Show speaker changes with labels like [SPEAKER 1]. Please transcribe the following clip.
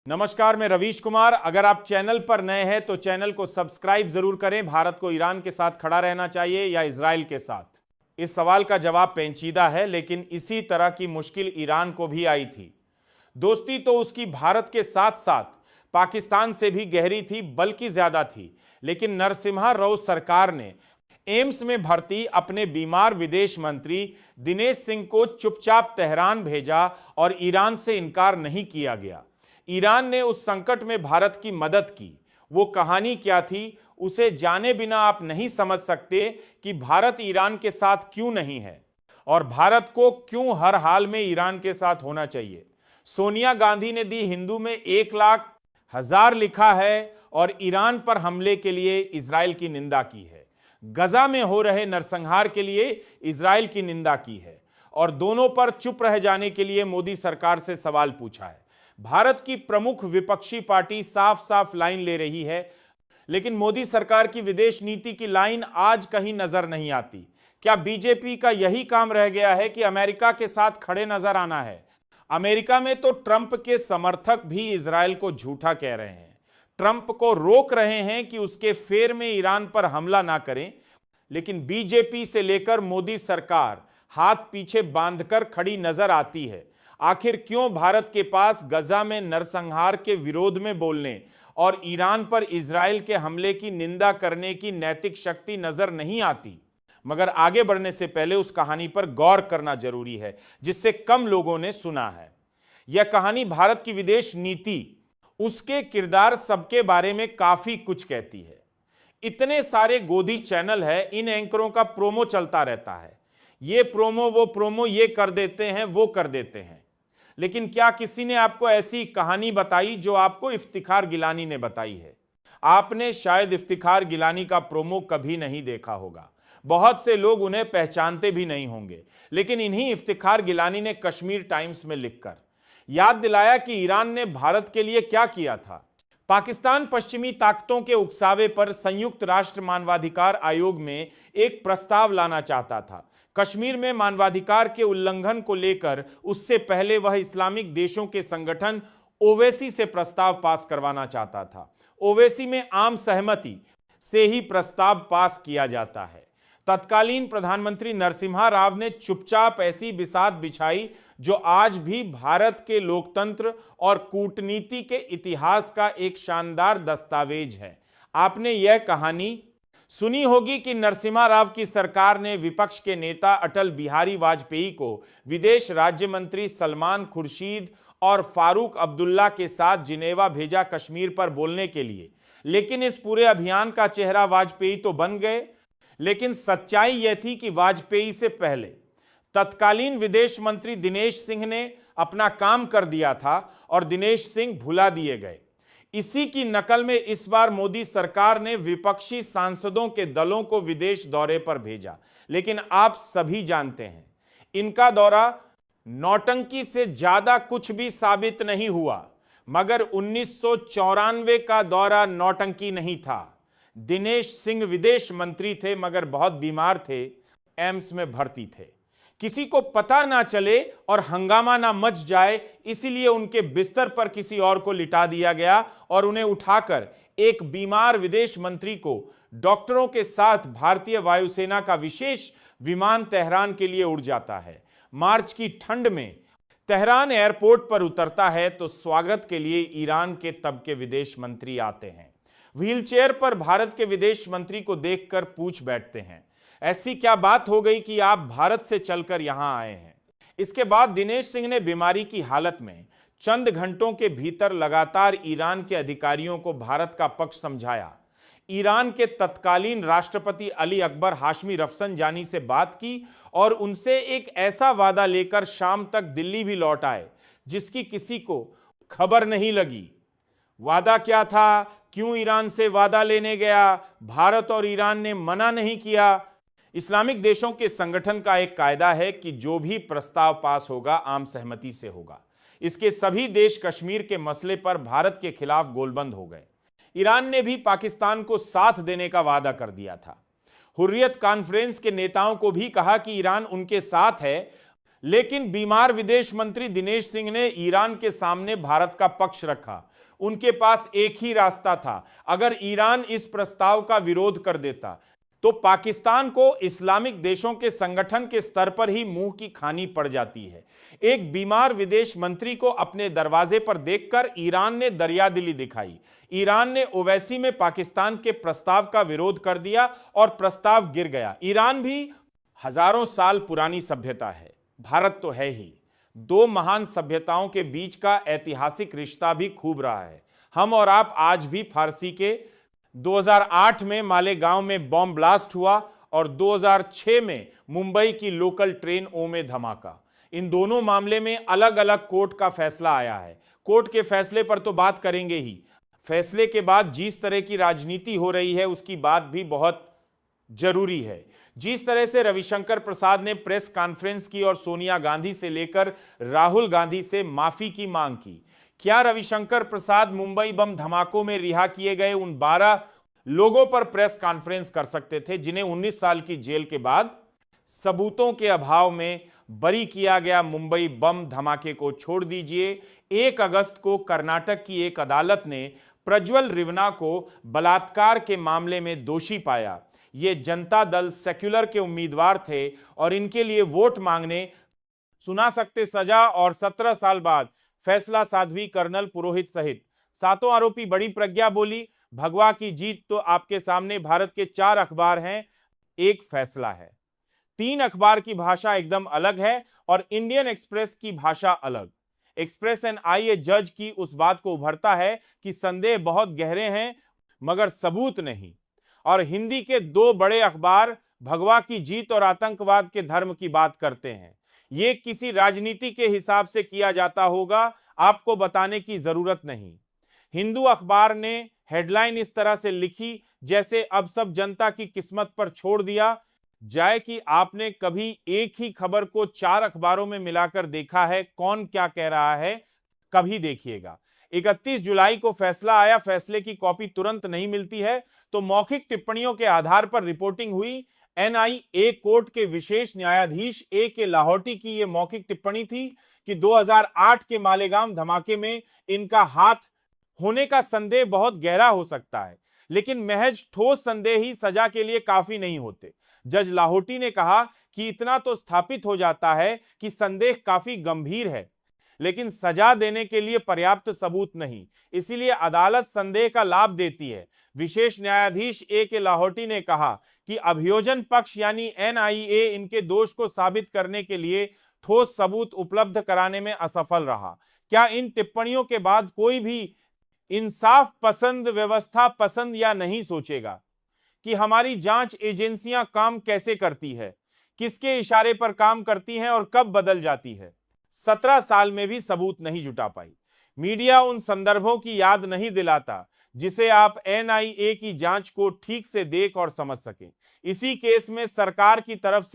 [SPEAKER 1] नमस्कार, मैं रवीश कुमार। अगर आप चैनल पर नए हैं तो चैनल को सब्सक्राइब जरूर करें। भारत को ईरान के साथ खड़ा रहना चाहिए या इजराइल के साथ? इस सवाल का जवाब पेचीदा है, लेकिन इसी तरह की मुश्किल ईरान को भी आई थी। दोस्ती तो उसकी भारत के साथ साथ पाकिस्तान से भी गहरी थी, बल्कि ज्यादा थी। लेकिन नरसिम्हा राव सरकार ने एम्स में भर्ती अपने बीमार विदेश मंत्री दिनेश सिंह को चुपचाप तेहरान भेजा और ईरान से इनकार नहीं किया गया। ईरान ने उस संकट में भारत की मदद की। वो कहानी क्या थी, उसे जाने बिना आप नहीं समझ सकते कि भारत ईरान के साथ क्यों नहीं है और भारत को क्यों हर हाल में ईरान के साथ होना चाहिए। सोनिया गांधी ने दी हिंदू में 1,00,000 लिखा है और ईरान पर हमले के लिए इजराइल की निंदा की है। गजा में हो रहे नरसंहार के लिए इजराइल की निंदा की है और दोनों पर चुप रह जाने के लिए मोदी सरकार से सवाल पूछा है। भारत की प्रमुख विपक्षी पार्टी साफ साफ लाइन ले रही है, लेकिन मोदी सरकार की विदेश नीति की लाइन आज कहीं नजर नहीं आती। क्या बीजेपी का यही काम रह गया है कि अमेरिका के साथ खड़े नजर आना है? अमेरिका में तो ट्रंप के समर्थक भी इजराइल को झूठा कह रहे हैं, ट्रंप को रोक रहे हैं कि उसके फेर में ईरान पर हमला ना करें। लेकिन बीजेपी से लेकर मोदी सरकार हाथ पीछे बांधकर खड़ी नजर आती है। आखिर क्यों भारत के पास गजा में नरसंहार के विरोध में बोलने और ईरान पर इजराइल के हमले की निंदा करने की नैतिक शक्ति नजर नहीं आती? मगर आगे बढ़ने से पहले उस कहानी पर गौर करना जरूरी है जिससे कम लोगों ने सुना है। यह कहानी भारत की विदेश नीति, उसके किरदार सबके बारे में काफी कुछ कहती है। इतने सारे गोदी चैनल है, इन एंकरों का प्रोमो चलता रहता है। ये प्रोमो वो प्रोमो, ये कर देते हैं वो कर देते हैं। लेकिन क्या किसी ने आपको ऐसी कहानी बताई जो आपको इफ्तिखार गिलानी ने बताई है? आपने शायद इफ्तिखार गिलानी का प्रोमो कभी नहीं देखा होगा, बहुत से लोग उन्हें पहचानते भी नहीं होंगे। लेकिन इन्हीं इफ्तिखार गिलानी ने कश्मीर टाइम्स में लिखकर याद दिलाया कि ईरान ने भारत के लिए क्या किया था। पाकिस्तान पश्चिमी ताकतों के उकसावे पर संयुक्त राष्ट्र मानवाधिकार आयोग में एक प्रस्ताव लाना चाहता था। कश्मीर में मानवाधिकार के उल्लंघन को लेकर उससे पहले वह इस्लामिक देशों के संगठन ओवैसी से प्रस्ताव पास करवाना चाहता था। ओवैसी में आम सहमति से ही प्रस्ताव पास किया जाता है। तत्कालीन प्रधानमंत्री नरसिम्हा राव ने चुपचाप ऐसी बिसात बिछाई जो आज भी भारत के लोकतंत्र और कूटनीति के इतिहास का एक शानदार दस्तावेज है। आपने यह कहानी सुनी होगी कि नरसिम्हा राव की सरकार ने विपक्ष के नेता अटल बिहारी वाजपेयी को विदेश राज्य मंत्री सलमान खुर्शीद और फारूक अब्दुल्ला के साथ जिनेवा भेजा कश्मीर पर बोलने के लिए। लेकिन इस पूरे अभियान का चेहरा वाजपेयी तो बन गए। लेकिन सच्चाई यह थी कि वाजपेयी से पहले तत्कालीन विदेश मंत्री दिनेश सिंह ने अपना काम कर दिया था और दिनेश सिंह भुला दिए गए। इसी की नकल में इस बार मोदी सरकार ने विपक्षी सांसदों के दलों को विदेश दौरे पर भेजा। लेकिन आप सभी जानते हैं, इनका दौरा नौटंकी से ज्यादा कुछ भी साबित नहीं हुआ। मगर 1994 का दौरा नौटंकी नहीं था। दिनेश सिंह विदेश मंत्री थे, मगर बहुत बीमार थे, एम्स में भर्ती थे। किसी को पता ना चले और हंगामा ना मच जाए, इसीलिए उनके बिस्तर पर किसी और को लिटा दिया गया और उन्हें उठाकर एक बीमार विदेश मंत्री को डॉक्टरों के साथ भारतीय वायुसेना का विशेष विमान तेहरान के लिए उड़ जाता है। मार्च की ठंड में तेहरान एयरपोर्ट पर उतरता है तो स्वागत के लिए ईरान के तब के विदेश मंत्री आते हैं। व्हीलचेयर पर भारत के विदेश मंत्री को देखकर पूछ बैठते हैं, ऐसी क्या बात हो गई कि आप भारत से चलकर यहां आए हैं? इसके बाद दिनेश सिंह ने बीमारी की हालत में चंद घंटों के भीतर लगातार ईरान के अधिकारियों को भारत का पक्ष समझाया। ईरान के तत्कालीन राष्ट्रपति अली अकबर हाशमी रफसंजानी से बात की और उनसे एक ऐसा वादा लेकर शाम तक दिल्ली भी लौट आए जिसकी किसी को खबर नहीं लगी। वादा क्या था? क्यों ईरान से वादा लेने गया? भारत और ईरान ने मना नहीं किया। इस्लामिक देशों के संगठन का एक कायदा है कि जो भी प्रस्ताव पास होगा आम सहमति से होगा। इसके सभी देश कश्मीर के मसले पर भारत के खिलाफ गोलबंद हो गए। ईरान ने भी पाकिस्तान को साथ देने का वादा कर दिया था। हुर्रियत कॉन्फ्रेंस के नेताओं को भी कहा कि ईरान उनके साथ है, लेकिन बीमार विदेश मंत्री दिनेश सिंह ने ईरान के सामने भारत का पक्ष रखा। उनके पास एक ही रास्ता था, अगर ईरान इस प्रस्ताव का विरोध कर देता तो पाकिस्तान को इस्लामिक देशों के संगठन के स्तर पर ही मुंह की खानी पड़ जाती है। एक बीमार विदेश मंत्री को अपने दरवाजे पर देखकर ईरान ने दरियादिली दिखाई। ईरान ने ओवैसी में पाकिस्तान के प्रस्ताव का विरोध कर दिया और प्रस्ताव गिर गया। ईरान भी हजारों साल पुरानी सभ्यता है, भारत तो है ही। दो महान सभ्यताओं के बीच का ऐतिहासिक रिश्ता भी खूब रहा है। हम और आप आज भी फारसी के 2008 में मालेगांव में बॉम्ब ब्लास्ट हुआ और 2006 में मुंबई की लोकल ट्रेन ओ में धमाका। इन दोनों मामले में अलग अलग कोर्ट का फैसला आया है। कोर्ट के फैसले पर तो बात करेंगे ही, फैसले के बाद जिस तरह की राजनीति हो रही है उसकी बात भी बहुत जरूरी है। जिस तरह से रविशंकर प्रसाद ने प्रेस कॉन्फ्रेंस की और सोनिया गांधी से लेकर राहुल गांधी से माफी की मांग की, क्या रविशंकर प्रसाद मुंबई बम धमाकों में रिहा किए गए उन 12 लोगों पर प्रेस कॉन्फ्रेंस कर सकते थे जिन्हें 19 साल की जेल के बाद सबूतों के अभाव में बरी किया गया? मुंबई बम धमाके को छोड़ दीजिए, 1 अगस्त को कर्नाटक की एक अदालत ने प्रज्वल रिवना को बलात्कार के मामले में दोषी पाया। ये जनता दल सेक्युलर के उम्मीदवार थे और इनके लिए वोट मांगने सुना सकते सजा और 17 साल बाद फैसला साध्वी कर्नल पुरोहित सहित 7 आरोपी। बड़ी प्रज्ञा बोली, भगवा की जीत तो आपके सामने। भारत के 4 अखबार हैं, एक फैसला है। 3 अखबार की भाषा एकदम अलग है और इंडियन एक्सप्रेस की भाषा अलग। एक्सप्रेस एंड आई ए जज की उस बात को उभरता है कि संदेह बहुत गहरे हैं मगर सबूत नहीं। और हिंदी के 2 बड़े अखबार भगवा की जीत और आतंकवाद के धर्म की बात करते हैं। ये किसी राजनीति के हिसाब से किया जाता होगा, आपको बताने की जरूरत नहीं। हिंदू अखबार ने हेडलाइन इस तरह से लिखी जैसे अब सब जनता की किस्मत पर छोड़ दिया जाए कि आपने कभी एक ही खबर को 4 अखबारों में मिलाकर देखा है कौन क्या कह रहा है? कभी देखिएगा। 31 जुलाई को फैसला आया, फैसले की कॉपी तुरंत नहीं मिलती है तो मौखिक टिप्पणियों के आधार पर रिपोर्टिंग हुई। एनआईए कोर्ट के विशेष न्यायाधीश ए के लाहौटी की यह मौखिक टिप्पणी थी कि 2008 के मालेगांव धमाके में इनका हाथ होने का संदेह बहुत गहरा हो सकता है, लेकिन महज ठोस संदेह ही सजा के लिए काफी नहीं होते। जज लाहौटी ने कहा कि इतना तो स्थापित हो जाता है कि संदेह काफी गंभीर है, लेकिन सजा देने के लिए पर्याप्त सबूत नहीं, इसीलिए अदालत संदेह का लाभ देती है। विशेष न्यायाधीश ए के लाहौटी ने कहा कि अभियोजन पक्ष यानी एनआईए इनके दोष को साबित करने के लिए ठोस सबूत उपलब्ध कराने में असफल रहा। क्या इन टिप्पणियों के बाद कोई भी इंसाफ पसंद, व्यवस्था पसंद या नहीं सोचेगा कि हमारी जांच एजेंसियां काम कैसे करती है, किसके इशारे पर काम करती हैं और कब बदल जाती है? 17 साल में भी सबूत नहीं जुटा पाई। मीडिया उन संदर्भों की याद नहीं दिलाता जिसे आप एनआईए की जांच को ठीक से देख और समझ सकें। इसी केस में सरकार की तरफ से